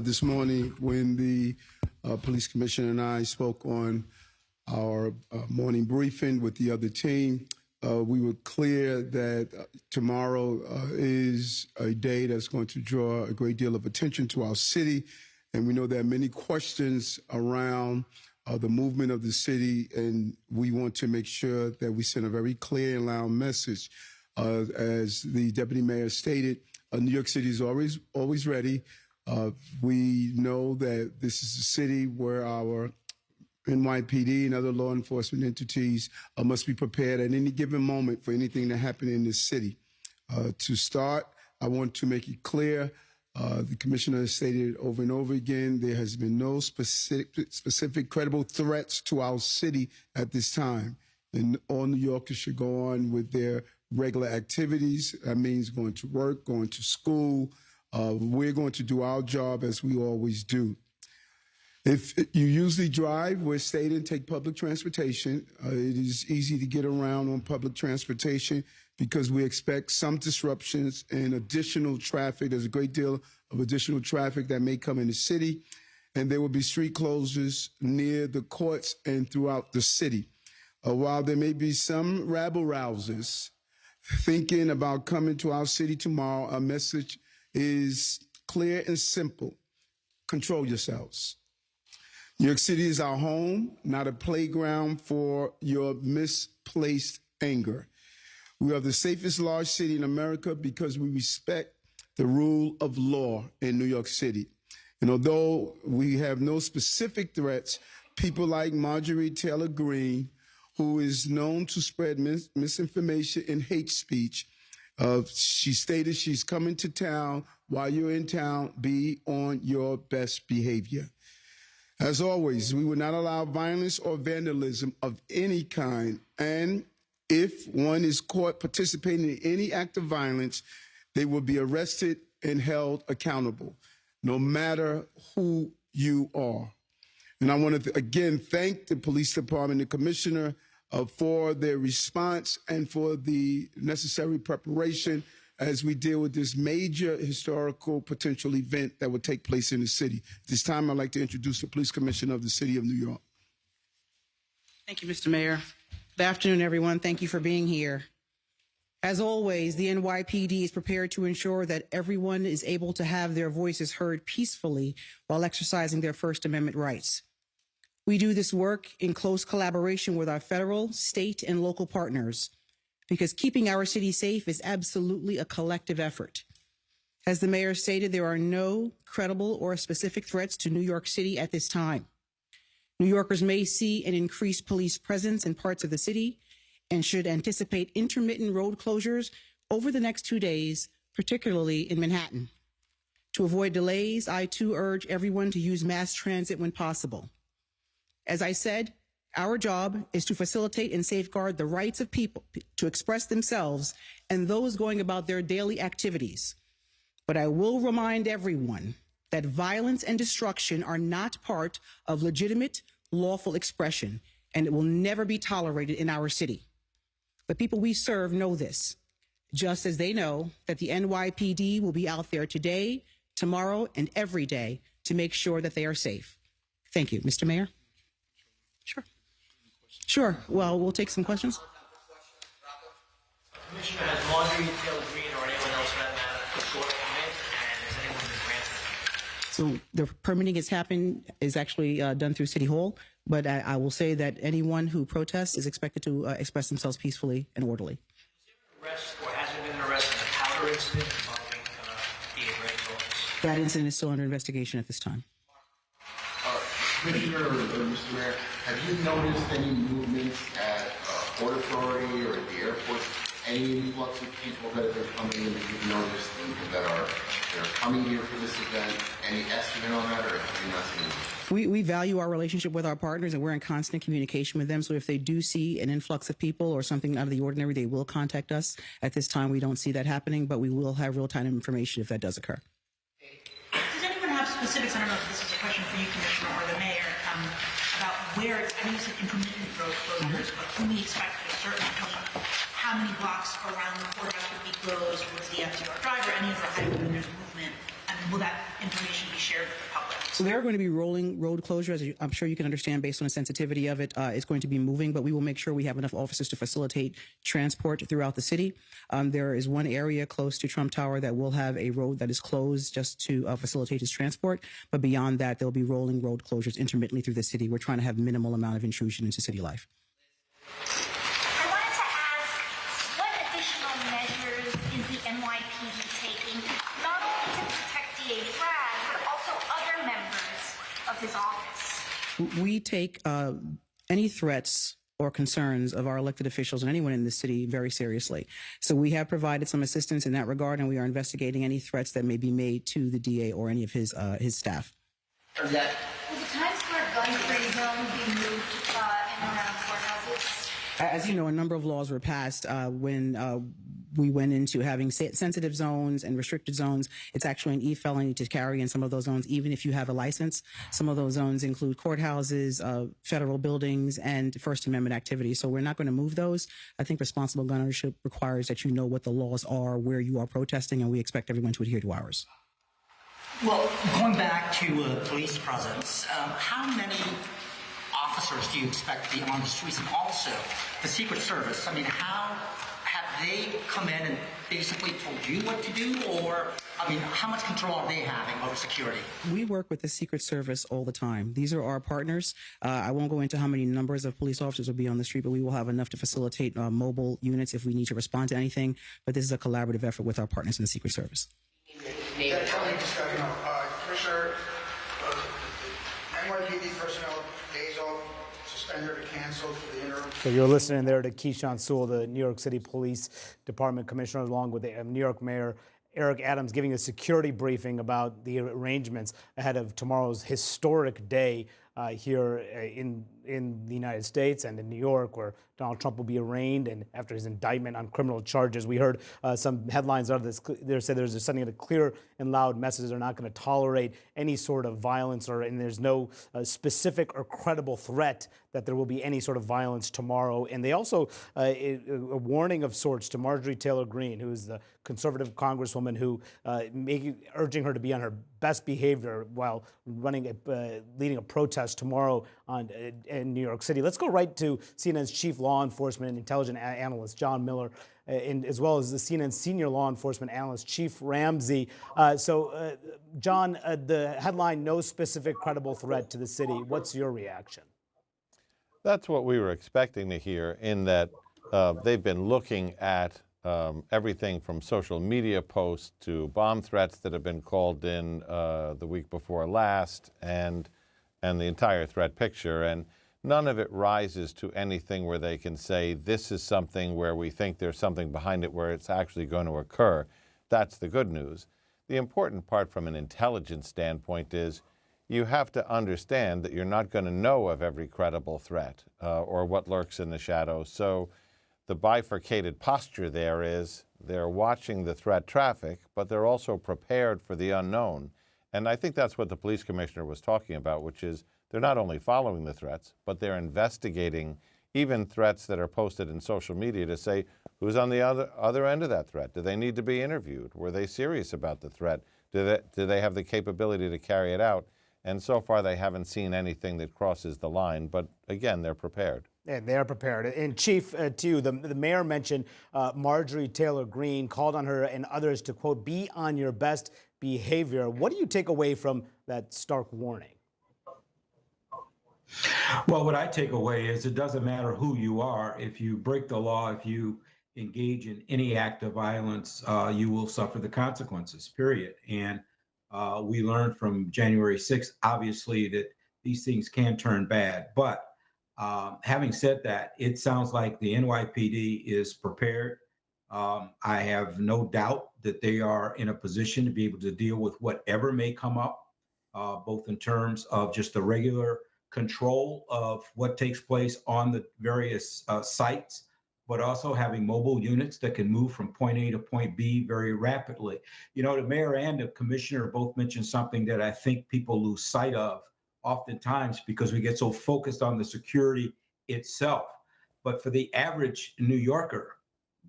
this morning when the police commissioner and I spoke on our morning briefing with the other team. We were clear that tomorrow is a day that's going to draw a great deal of attention to our city. And we know there are many questions around the movement of the city, and we want to make sure that we send a very clear and loud message. As the deputy mayor stated, New York City is always ready. We know that this is a city where our NYPD and other law enforcement entities must be prepared at any given moment for anything to happen in this city. To start, I want to make it clear, the commissioner has stated over and over again, there has been no specific credible threats to our city at this time. And all New Yorkers should go on with their regular activities. That means going to work, going to school. We're going to do our job as we always do. If you usually drive, we're stating take public transportation. It is easy to get around on public transportation because we expect some disruptions and additional traffic. There's a great deal of additional traffic that may come in the city, and there will be street closures near the courts and throughout the city. While there may be some rabble-rousers thinking about coming to our city tomorrow, our message is clear and simple. Control yourselves. New York City is our home, not a playground for your misplaced anger. We are the safest large city in America because we respect the rule of law in New York City. And although we have no specific threats, people like Marjorie Taylor Greene, who is known to spread misinformation and hate speech, she stated she's coming to town. While you're in town, be on your best behavior. As always, we will not allow violence or vandalism of any kind. And if one is caught participating in any act of violence, they will be arrested and held accountable, no matter who you are. And I want to, again, thank the police department, the commissioner, for their response and for the necessary preparation as we deal with this major historical potential event that will take place in the city. At this time, I'd like to introduce the police commissioner of the city of New York. Thank you, Mr. Mayor. Good afternoon, everyone. Thank you for being here. As always, the NYPD is prepared to ensure that everyone is able to have their voices heard peacefully while exercising their First Amendment rights. We do this work in close collaboration with our federal, state, and local partners, because keeping our city safe is absolutely a collective effort. As the mayor stated, there are no credible or specific threats to New York City at this time. New Yorkers may see an increased police presence in parts of the city and should anticipate intermittent road closures over the next 2 days, particularly in Manhattan. To avoid delays, I too urge everyone to use mass transit when possible. As I said, our job is to facilitate and safeguard the rights of people to express themselves and those going about their daily activities. But I will remind everyone that violence and destruction are not part of legitimate, lawful expression, and it will never be tolerated in our city. The people we serve know this, just as they know that the NYPD will be out there today, tomorrow, and every day to make sure that they are safe. Thank you. Mr. Mayor? Sure. Well, we'll take some questions. Commissioner, has Marjorie Taylor Greene or anyone else for that matter put forward a permit, and has anyone been granted? So the permitting is actually done through City Hall, but I will say that anyone who protests is expected to express themselves peacefully and orderly. Is there an arrest or has there been an arrest in the powder incident involving the Arraignment office? That incident is still under investigation at this time. Commissioner or Mr. Mayor, have you noticed any movements at Port Authority or at the airport? Any influx of people that are coming in that you've noticed that are coming here for this event? Any estimate on that, or have you not seen it? We value our relationship with our partners, and we're in constant communication with them. So if they do see an influx of people or something out of the ordinary, they will contact us. At this time, we don't see that happening, but we will have real-time information if that does occur. Does anyone have specifics? I don't know if this is a question for you, Commissioner, or the Mayor, about where it's, I know you said intermittent road closures, but can we expect at a certain point how many blocks around the courthouse would be closed? Was the FDR driver, any of the highway when there's movement? I mean, will that information be shared with the public? So there are going to be rolling road closures. I'm sure you can understand based on the sensitivity of it. It's going to be moving, but we will make sure we have enough officers to facilitate transport throughout the city. There is one area close to Trump Tower that will have a road that is closed just to facilitate his transport. But beyond that, there'll be rolling road closures intermittently through the city. We're trying to have minimal amount of intrusion into city life. I wanted to ask, what additional measures is the NYPD taking, not only to protect DA Bragg, but also other members of his office? We take any threats or concerns of our elected officials and anyone in the city very seriously. So we have provided some assistance in that regard, and we are investigating any threats that may be made to the DA or any of his staff. Will the Times Square gun-free zone be moved in and around courthouses? As you know, a number of laws were passed when we went into having sensitive zones and restricted zones. It's actually an e-felony to carry in some of those zones, even if you have a license. Some of those zones include courthouses, federal buildings, and First Amendment activities. So we're not going to move those. I think responsible gun ownership requires that you know what the laws are, where you are protesting, and we expect everyone to adhere to ours. Well, going back to police presence, how many officers do you expect to be on the streets? And also, the Secret Service, I mean, how have they come in and basically told you what to do? Or, I mean, how much control are they having over security? We work with the Secret Service all the time. These are our partners. I won't go into how many numbers of police officers will be on the street, but we will have enough to facilitate mobile units if we need to respond to anything. But this is a collaborative effort with our partners in the Secret Service. Commissioner, NYPD personnel days off suspended or canceled for the interim. So you're listening there to Keyshawn Sewell, the New York City Police Department Commissioner, along with the New York Mayor Eric Adams, giving a security briefing about the arrangements ahead of tomorrow's historic day here in the United States and in New York, where Donald Trump will be arraigned and after his indictment on criminal charges. We heard some headlines out of this. They said they're sending a clear and loud message. They're not going to tolerate any sort of violence, and there's no specific or credible threat that there will be any sort of violence tomorrow. And they also a warning of sorts to Marjorie Taylor Greene, who is the conservative congresswoman who urging her to be on her best behavior while leading a protest tomorrow in New York City. Let's go right to CNN's chief law enforcement and intelligence analyst, John Miller, as well as the CNN senior law enforcement analyst, Chief Ramsey. John, the headline, no specific credible threat to the city. What's your reaction? That's what we were expecting to hear, in that they've been looking at everything from social media posts to bomb threats that have been called in the week before last, and the entire threat picture. And none of it rises to anything where they can say this is something where we think there's something behind it where it's actually going to occur. That's the good news. The important part from an intelligence standpoint is you have to understand that you're not going to know of every credible threat or what lurks in the shadows. So the bifurcated posture there is they're watching the threat traffic, but they're also prepared for the unknown. And I think that's what the police commissioner was talking about, which is they're not only following the threats, but they're investigating even threats that are posted in social media to say, who's on the other end of that threat? Do they need to be interviewed? Were they serious about the threat? Do they have the capability to carry it out? And so far, they haven't seen anything that crosses the line. But again, they're prepared. And they're prepared. And Chief, to you, the mayor mentioned Marjorie Taylor Greene, called on her and others to, quote, be on your best behavior. What do you take away from that stark warning? Well, what I take away is it doesn't matter who you are. If you break the law, if you engage in any act of violence, you will suffer the consequences, period. And we learned from January 6th, obviously, that these things can turn bad. But having said that, it sounds like the NYPD is prepared. I have no doubt that they are in a position to be able to deal with whatever may come up, both in terms of just the regular control of what takes place on the various sites, but also having mobile units that can move from point A to point B very rapidly. You know, the mayor and the commissioner both mentioned something that I think people lose sight of oftentimes because we get so focused on the security itself. But for the average New Yorker,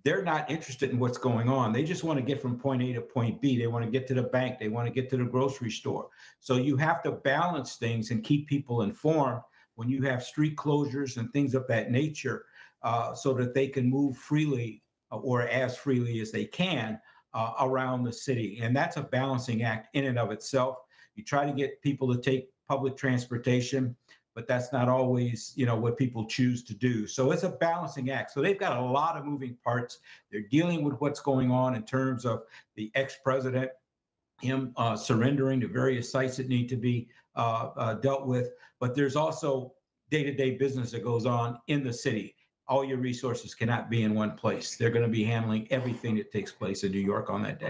they're not interested in what's going on. They just want to get from point A to point B. They want to get to the bank. They want to get to the grocery store. So you have to balance things and keep people informed when you have street closures and things of that nature, so that they can move freely or as freely as they can around the city. And that's a balancing act in and of itself. You try to get people to take public transportation, but that's not always, what people choose to do. So it's a balancing act. So they've got a lot of moving parts. They're dealing with what's going on in terms of the ex-president, him surrendering to various sites that need to be dealt with. But there's also day-to-day business that goes on in the city. All your resources cannot be in one place. They're going to be handling everything that takes place in New York on that day.